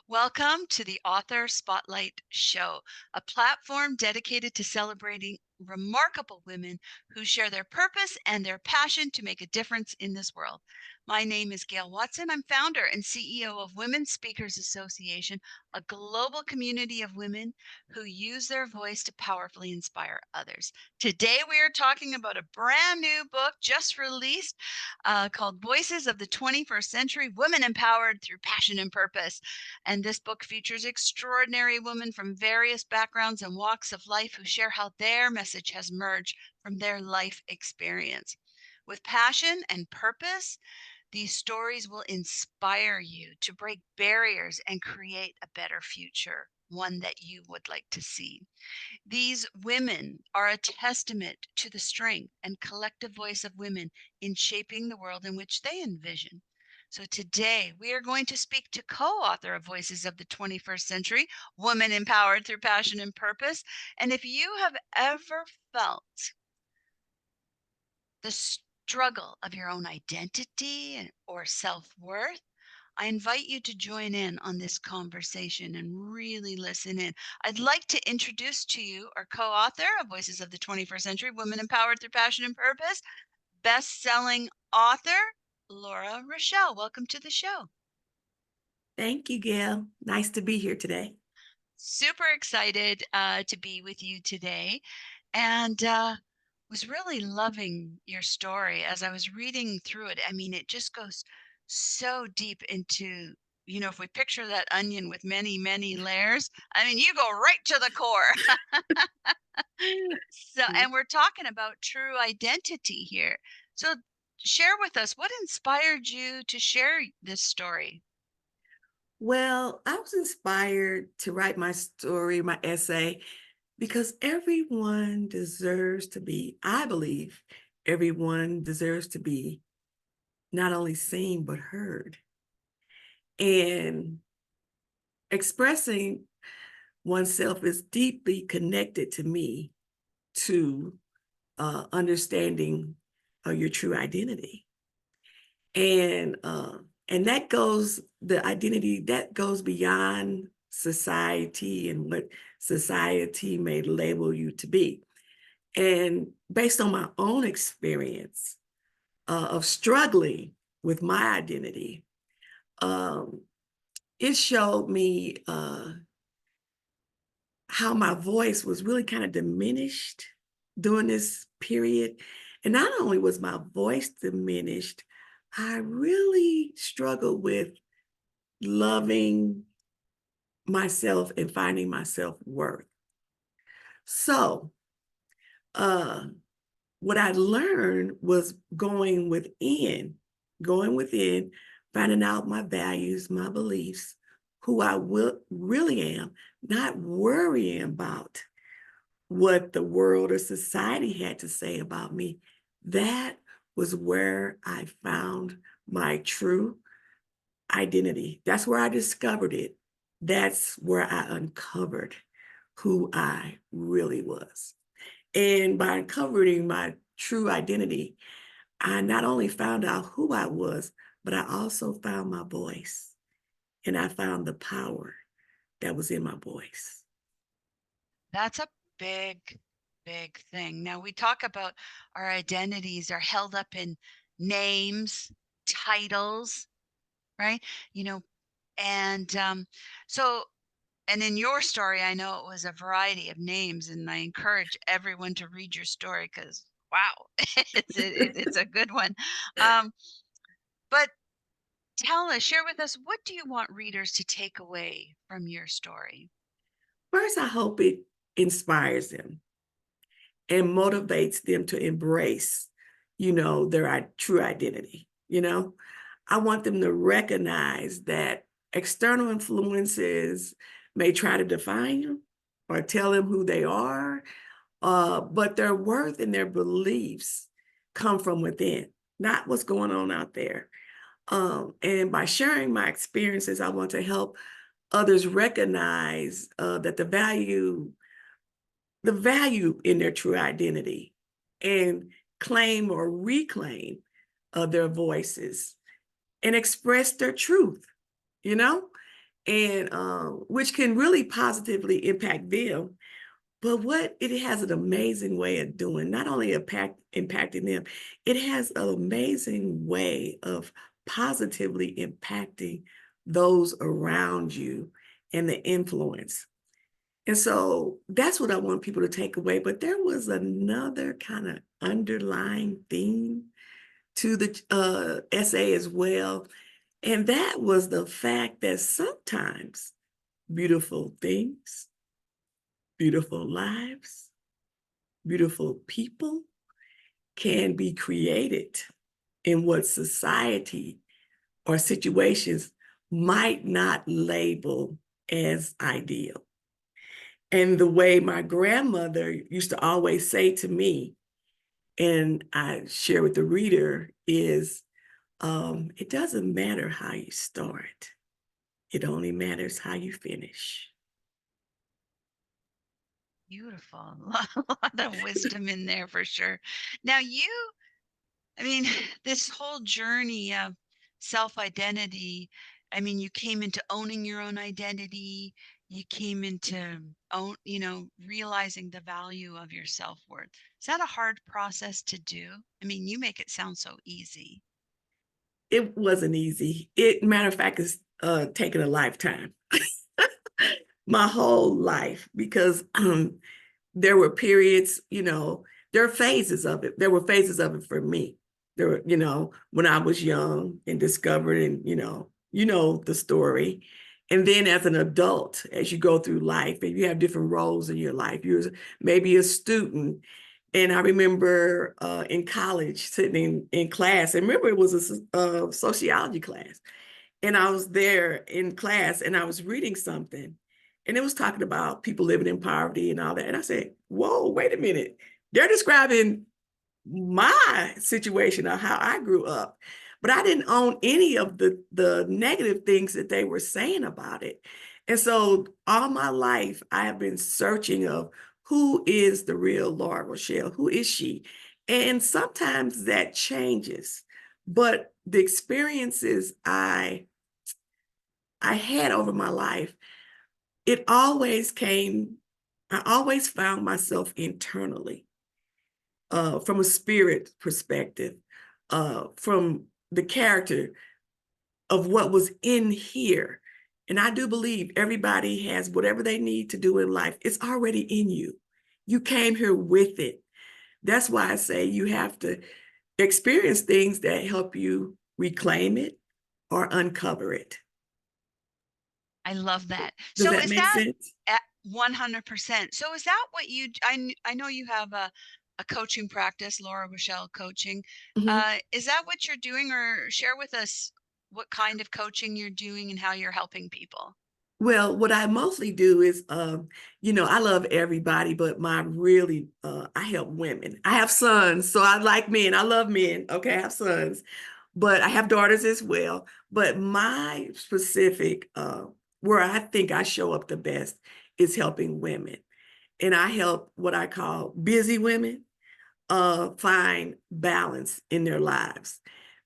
Welcome to the Author Spotlight Show, a platform dedicated to celebrating remarkable women who share their purpose and their passion to make a difference in this world. My name is Gail Watson. I'm founder and CEO of Women Speakers Association, a global community of women who use their voice to powerfully inspire others. Today, we are talking about a brand new book just released called Voices of the 21st Century Women Empowered Through Passion and Purpose. And this book features extraordinary women from various backgrounds and walks of life who share how their message has merged from their life experience. With passion and purpose, these stories will inspire you to break barriers and create a better future, one that you would like to see. These women are a testament to the strength and collective voice of women in shaping the world in which they envision. So today we are going to speak to co-author of Voices of the 21st Century, Woman Empowered Through Passion and Purpose. And if you have ever felt the struggle of your own identity or self-worth, I invite you to join in on this conversation and really listen in. I'd like to introduce to you our co author of Voices of the 21st Century Women Empowered Through Passion and Purpose, best selling author, Laura Rochelle. Welcome to the show. Thank you, Gail. Nice to be here today. Super excited to be with you today. And was really loving your story as I was reading through it. I mean, it just goes so deep into, if we picture that onion with many, many layers, I mean, you go right to the core. So, and we're talking about true identity here. So, share with us what inspired you to share this story. Well, I was inspired to write my story, my essay, because everyone deserves to be, I believe, everyone deserves to be not only seen, but heard. And expressing oneself is deeply connected to me to understanding your true identity. And that goes the identity that goes beyond society and what society may label you to be. And based on my own experience of struggling with my identity, um, it showed me how my voice was really kind of diminished during this period. And not only was my voice diminished, I really struggled with loving myself and finding my self-worth. So, uh, what I learned was going within, finding out my values, my beliefs, who I will really am, not worrying about what the world or society had to say about me. That was where I found my true identity. That's where I discovered it. That's where I uncovered who I really was. And by uncovering my true identity, I not only found out who I was, but I also found my voice and I found the power that was in my voice. That's a big, big thing. Now, we talk about our identities are held up in names, titles, right? You know, and so, and in your story, I know it was a variety of names, and I encourage everyone to read your story because, wow, it's a good one. Um, but tell us, share with us, what do you want readers to take away from your story? First, I hope it inspires them and motivates them to embrace, their true identity. I want them to recognize that external influences may try to define them or tell them who they are, but their worth and their beliefs come from within, not what's going on out there. And by sharing my experiences, I want to help others recognize that the value in their true identity and claim or reclaim their voices and express their truth, you know? and which can really positively impact them. But what it has an amazing way of doing, not only impacting them, it has an amazing way of positively impacting those around you and the influence. And so that's what I want people to take away. But there was another kind of underlying theme to the essay as well. And that was the fact that sometimes beautiful things, beautiful lives, beautiful people can be created in what society or situations might not label as ideal. And the way my grandmother used to always say to me, and I share with the reader, is it doesn't matter how you start, it only matters how you finish. Beautiful. A lot of wisdom in there for sure. Now I mean, this whole journey of self-identity, I mean, you came into owning your own identity, you came into realizing the value of your self-worth. Is that a hard process to do? I mean, you make it sound so easy. It wasn't easy. It, matter of fact, it's taken a lifetime, my whole life, because there were periods, there are phases of it. There were phases of it for me. There were, when I was young and discovered, and the story. And then as an adult, as you go through life and you have different roles in your life, you're maybe a student. And I remember in college sitting in class, and remember it was a sociology class. And I was there in class and I was reading something and it was talking about people living in poverty and all that. And I said, whoa, wait a minute. They're describing my situation of how I grew up, but I didn't own any of the negative things that they were saying about it. And so all my life, I have been searching of who is the real Laura Rochelle? Who is she? And sometimes that changes, but the experiences I had over my life, it always came, I always found myself internally, from a spirit perspective, from the character of what was in here. And I do believe everybody has whatever they need to do in life. It's already in you. You came here with it. That's why I say you have to experience things that help you reclaim it or uncover it. I love that. Does So that is make that sense? at 100%? So is that what I know you have a coaching practice, Laura Rochelle coaching. Mhm. Is that what you're doing, or share with us what kind of coaching you're doing and how you're helping people? Well, what I mostly do is, I love everybody, but I help women. I have sons, so I like men. I love men. Okay, I have sons, but I have daughters as well. But my specific, where I think I show up the best is helping women. And I help what I call busy women find balance in their lives.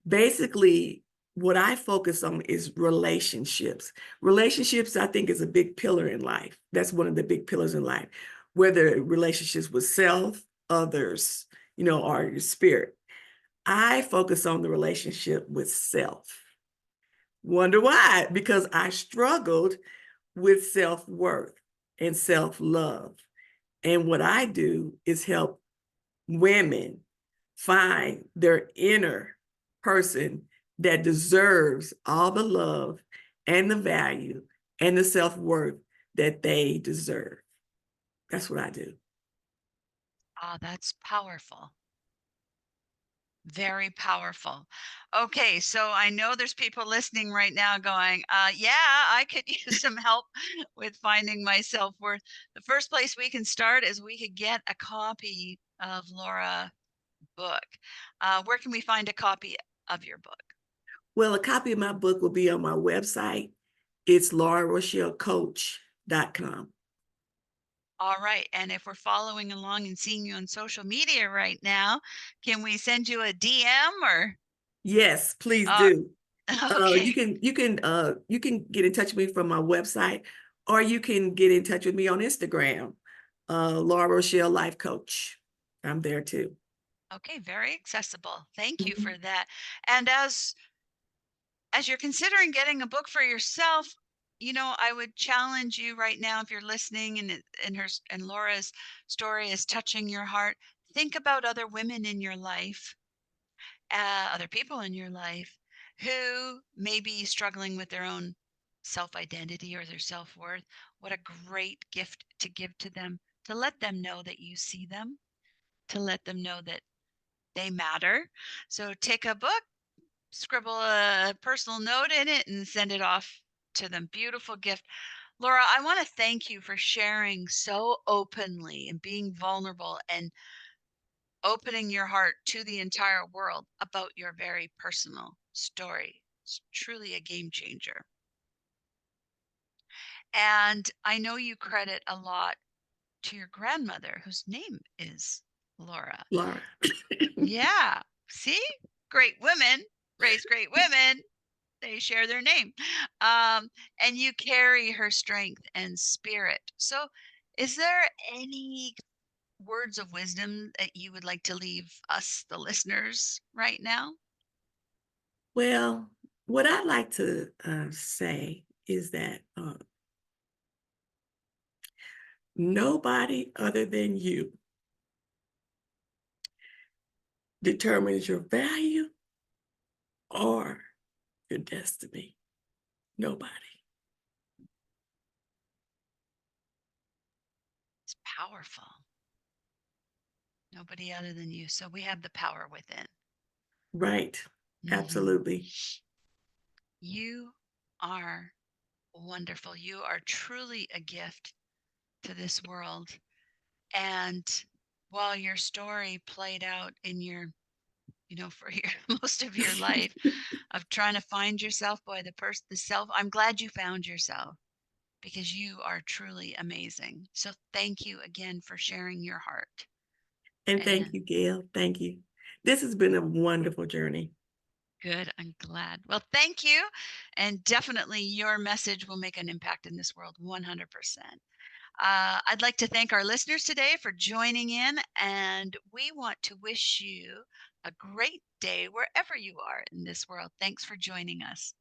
Basically, what I focus on is relationships. Relationships, I think, is a big pillar in life. That's one of the big pillars in life, whether relationships with self, others, or your spirit. I focus on the relationship with self. Wonder why? Because I struggled with self worth and self love. And what I do is help women find their inner person that deserves all the love and the value and the self-worth that they deserve. That's what I do. Ah, that's powerful. Very powerful. Okay, so I know there's people listening right now going, yeah, I could use some help with finding my self-worth. The first place we can start is we could get a copy of Laura book. Where can we find a copy of your book? Well, a copy of my book will be on my website. It's laurarochellecoach.com. All right. And if we're following along and seeing you on social media right now, can we send you a DM or? Yes, please Uh, do. You Okay. can get in touch with me from my website, or you can get in touch with me on Instagram, Laura Rochelle Life Coach. I'm there too. Okay, very accessible. Thank you Mhm. for that. And as you're considering getting a book for yourself, I would challenge you right now, if you're listening and and Laura's story is touching your heart, think about other women in your life, other people in your life who may be struggling with their own self identity or their self worth. What a great gift to give to them, to let them know that you see them, to let them know that they matter. So take a book, scribble a personal note in it, and send it off to them. Beautiful gift. Laura, I want to thank you for sharing so openly and being vulnerable and opening your heart to the entire world about your very personal story. It's truly a game changer. And I know you credit a lot to your grandmother, whose name is Laura. Laura. Yeah. See? Great women raise great women. They share their name. Um, and you carry her strength and spirit. So, is there any words of wisdom that you would like to leave us, the listeners, right now? Well, what I'd like to say is that nobody other than you determines your value or your destiny. Nobody. It's powerful. Nobody other than you. So we have the power within. Right. Hmm. Absolutely. You are wonderful. You are truly a gift to this world. And while your story played out in for your most of your life of trying to find yourself, boy, the self, I'm glad you found yourself because you are truly amazing. So thank you again for sharing your heart. And thank And you, Gail. Thank you. This has been a wonderful journey. good, I'm glad. Well, thank you. And definitely your message will make an impact in this world 100%. I'd like to thank our listeners today for joining in, and we want to wish you a great day wherever you are in this world. Thanks for joining us.